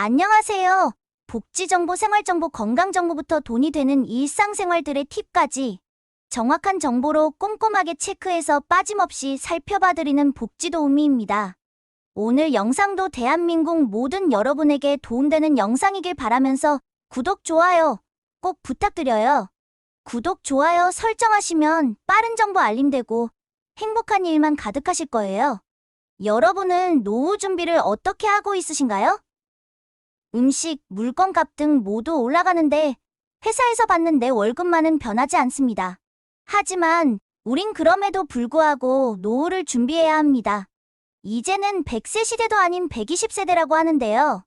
안녕하세요. 복지정보, 생활정보, 건강정보부터 돈이 되는 일상생활들의 팁까지 정확한 정보로 꼼꼼하게 체크해서 빠짐없이 살펴봐드리는 복지도우미입니다. 오늘 영상도 대한민국 모든 여러분에게 도움되는 영상이길 바라면서 구독, 좋아요 꼭 부탁드려요. 구독, 좋아요 설정하시면 빠른 정보 알림되고 행복한 일만 가득하실 거예요. 여러분은 노후 준비를 어떻게 하고 있으신가요? 음식, 물건값 등 모두 올라가는데 회사에서 받는 내 월급만은 변하지 않습니다. 하지만 우린 그럼에도 불구하고 노후를 준비해야 합니다. 이제는 100세 시대도 아닌 120세대라고 하는데요.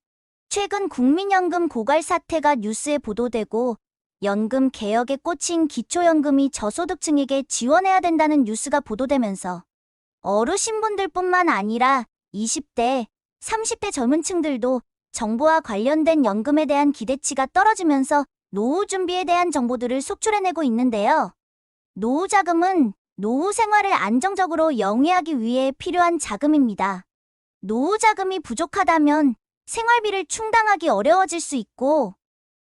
최근 국민연금 고갈 사태가 뉴스에 보도되고 연금 개혁에 꽂힌 기초연금이 저소득층에게 지원해야 된다는 뉴스가 보도되면서 어르신분들뿐만 아니라 20대, 30대 젊은 층들도 정부와 관련된 연금에 대한 기대치가 떨어지면서 노후 준비에 대한 정보들을 속출해내고 있는데요. 노후 자금은 노후 생활을 안정적으로 영위하기 위해 필요한 자금입니다. 노후 자금이 부족하다면 생활비를 충당하기 어려워질 수 있고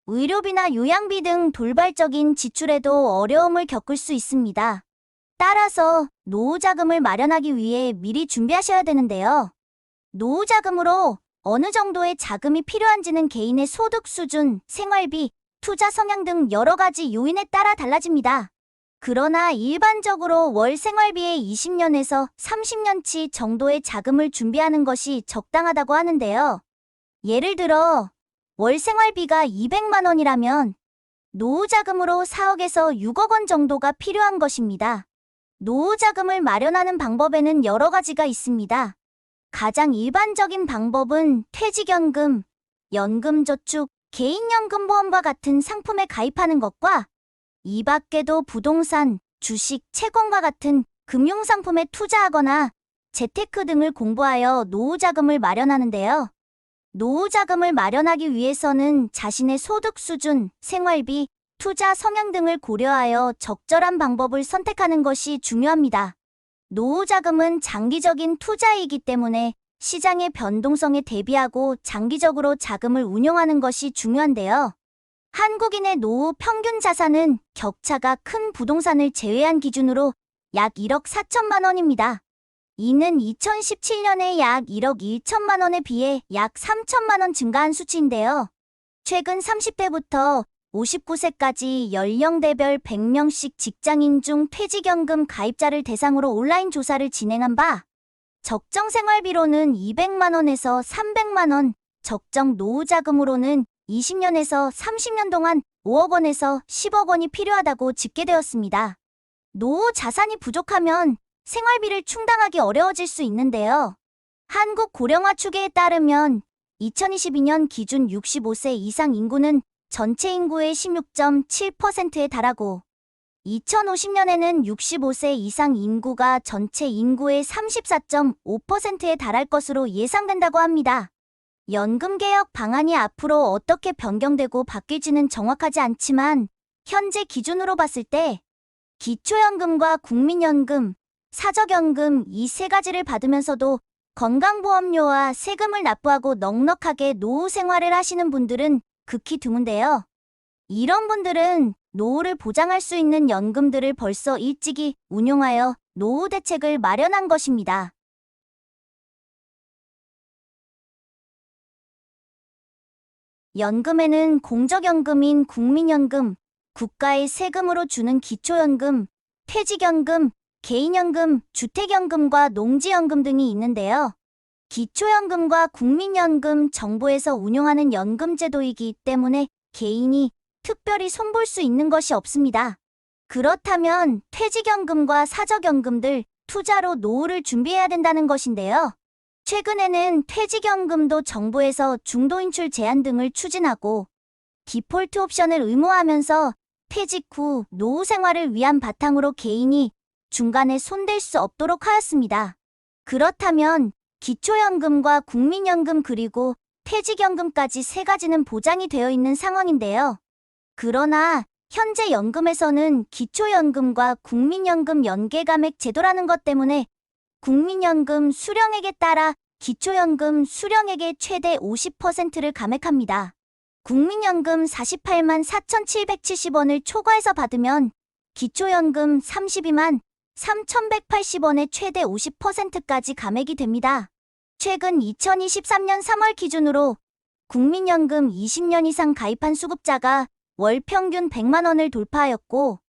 의료비나 요양비 등 돌발적인 지출에도 어려움을 겪을 수 있습니다. 따라서 노후 자금을 마련하기 위해 미리 준비하셔야 되는데요. 노후 자금으로 어느 정도의 자금이 필요한지는 개인의 소득 수준, 생활비, 투자 성향 등 여러 가지 요인에 따라 달라집니다. 그러나 일반적으로 월 생활비의 20년에서 30년치 정도의 자금을 준비하는 것이 적당하다고 하는데요. 예를 들어 월 생활비가 200만 원이라면 노후 자금으로 4억에서 6억 원 정도가 필요한 것입니다. 노후 자금을 마련하는 방법에는 여러 가지가 있습니다. 가장 일반적인 방법은 퇴직연금, 연금저축, 개인연금보험과 같은 상품에 가입하는 것과 이 밖에도 부동산, 주식, 채권과 같은 금융상품에 투자하거나 재테크 등을 공부하여 노후자금을 마련하는데요. 노후자금을 마련하기 위해서는 자신의 소득 수준, 생활비, 투자 성향 등을 고려하여 적절한 방법을 선택하는 것이 중요합니다. 노후자금은 장기적인 투자이기 때문에 시장의 변동성에 대비하고 장기적으로 자금을 운용하는 것이 중요한데요. 한국인의 노후 평균 자산은 격차가 큰 부동산을 제외한 기준으로 약 1억 4천만 원입니다. 이는 2017년에 약 1억 1천만 원에 비해 약 3천만 원 증가한 수치인데요. 최근 30대부터 59세까지 연령대별 100명씩 직장인 중 퇴직연금 가입자를 대상으로 온라인 조사를 진행한 바 적정 생활비로는 200만 원에서 300만 원, 적정 노후자금으로는 20년에서 30년 동안 5억 원에서 10억 원이 필요하다고 집계되었습니다. 노후 자산이 부족하면 생활비를 충당하기 어려워질 수 있는데요. 한국 고령화 추계에 따르면 2022년 기준 65세 이상 인구는 전체 인구의 16.7%에 달하고 2050년에는 65세 이상 인구가 전체 인구의 34.5%에 달할 것으로 예상된다고 합니다. 연금개혁 방안이 앞으로 어떻게 변경되고 바뀔지는 정확하지 않지만 현재 기준으로 봤을 때 기초연금과 국민연금, 사적연금 이 세 가지를 받으면서도 건강보험료와 세금을 납부하고 넉넉하게 노후 생활을 하시는 분들은 극히 드문데요. 이런 분들은 노후를 보장할 수 있는 연금들을 벌써 일찍이 운용하여 노후 대책을 마련한 것입니다. 연금에는 공적연금인 국민연금, 국가의 세금으로 주는 기초연금, 퇴직연금, 개인연금, 주택연금과 농지연금 등이 있는데요. 기초연금과 국민연금 정부에서 운용하는 연금제도이기 때문에 개인이 특별히 손볼 수 있는 것이 없습니다. 그렇다면 퇴직연금과 사적연금들, 투자로 노후를 준비해야 된다는 것인데요. 최근에는 퇴직연금도 정부에서 중도인출 제한 등을 추진하고 디폴트 옵션을 의무화하면서 퇴직 후 노후 생활을 위한 바탕으로 개인이 중간에 손댈 수 없도록 하였습니다. 그렇다면 기초연금과 국민연금 그리고 퇴직연금까지 세 가지는 보장이 되어 있는 상황인데요. 그러나 현재 연금에서는 기초연금과 국민연금 연계감액 제도라는 것 때문에 국민연금 수령액에 따라 기초연금 수령액의 최대 50%를 감액합니다. 국민연금 48만 4,770원을 초과해서 받으면 기초연금 32만 3,180원의 최대 50%까지 감액이 됩니다. 최근 2023년 3월 기준으로 국민연금 20년 이상 가입한 수급자가 월 평균 100만 원을 돌파하였고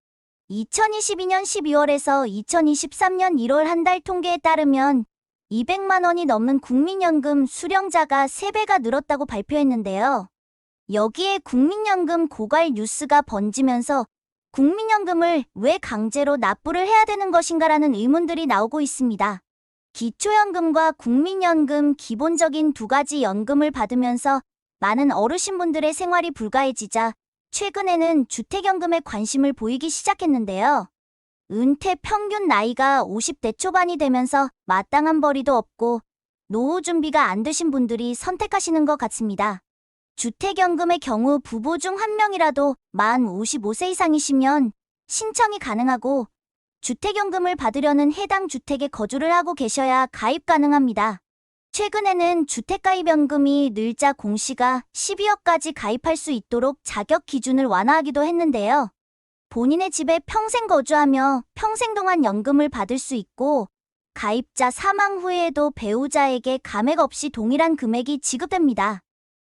2022년 12월에서 2023년 1월 한 달 통계에 따르면 200만 원이 넘는 국민연금 수령자가 3배가 늘었다고 발표했는데요. 여기에 국민연금 고갈 뉴스가 번지면서 국민연금을 왜 강제로 납부를 해야 되는 것인가라는 의문들이 나오고 있습니다. 기초연금과 국민연금 기본적인 두 가지 연금을 받으면서 많은 어르신분들의 생활이 불가해지자 최근에는 주택연금에 관심을 보이기 시작했는데요. 은퇴 평균 나이가 50대 초반이 되면서 마땅한 벌이도 없고 노후 준비가 안 되신 분들이 선택하시는 것 같습니다. 주택연금의 경우 부부 중 한 명이라도 만 55세 이상이시면 신청이 가능하고 주택연금을 받으려는 해당 주택에 거주를 하고 계셔야 가입 가능합니다. 최근에는 주택가입연금이 늘자 공시가 12억까지 가입할 수 있도록 자격 기준을 완화하기도 했는데요. 본인의 집에 평생 거주하며 평생 동안 연금을 받을 수 있고 가입자 사망 후에도 배우자에게 감액 없이 동일한 금액이 지급됩니다.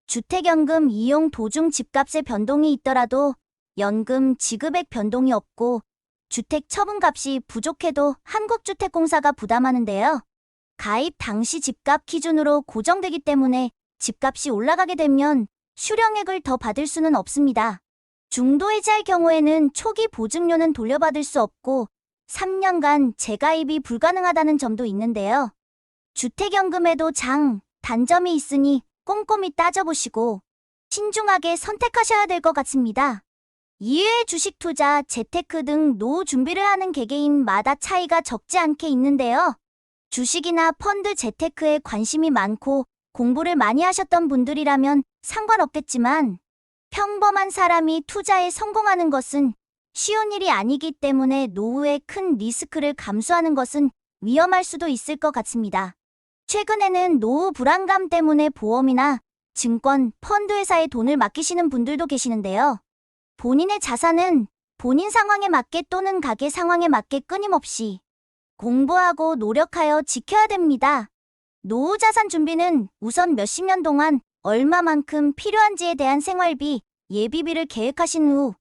주택연금 이용 도중 집값의 변동이 있더라도 연금 지급액 변동이 없고 주택 처분값이 부족해도 한국주택공사가 부담하는데요. 가입 당시 집값 기준으로 고정되기 때문에 집값이 올라가게 되면 수령액을 더 받을 수는 없습니다. 중도 해지할 경우에는 초기 보증료는 돌려받을 수 없고 3년간 재가입이 불가능하다는 점도 있는데요. 주택연금에도 단점이 있으니 꼼꼼히 따져보시고 신중하게 선택하셔야 될 것 같습니다. 이외에 주식 투자, 재테크 등 노후 준비를 하는 개개인마다 차이가 적지 않게 있는데요. 주식이나 펀드 재테크에 관심이 많고 공부를 많이 하셨던 분들이라면 상관없겠지만 평범한 사람이 투자에 성공하는 것은 쉬운 일이 아니기 때문에 노후에 큰 리스크를 감수하는 것은 위험할 수도 있을 것 같습니다. 최근에는 노후 불안감 때문에 보험이나 증권, 펀드 회사에 돈을 맡기시는 분들도 계시는데요. 본인의 자산은 본인 상황에 맞게 또는 가계 상황에 맞게 끊임없이 공부하고 노력하여 지켜야 됩니다. 노후 자산 준비는 우선 몇십 년 동안 얼마만큼 필요한지에 대한 생활비, 예비비를 계획하신 후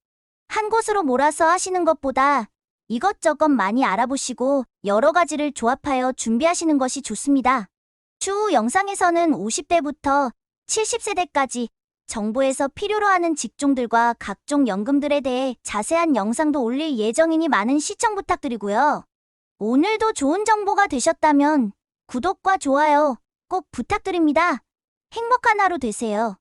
한 곳으로 몰아서 하시는 것보다 이것저것 많이 알아보시고 여러 가지를 조합하여 준비하시는 것이 좋습니다. 추후 영상에서는 50대부터 70세대까지 정부에서 필요로 하는 직종들과 각종 연금들에 대해 자세한 영상도 올릴 예정이니 많은 시청 부탁드리고요. 오늘도 좋은 정보가 되셨다면 구독과 좋아요 꼭 부탁드립니다. 행복한 하루 되세요.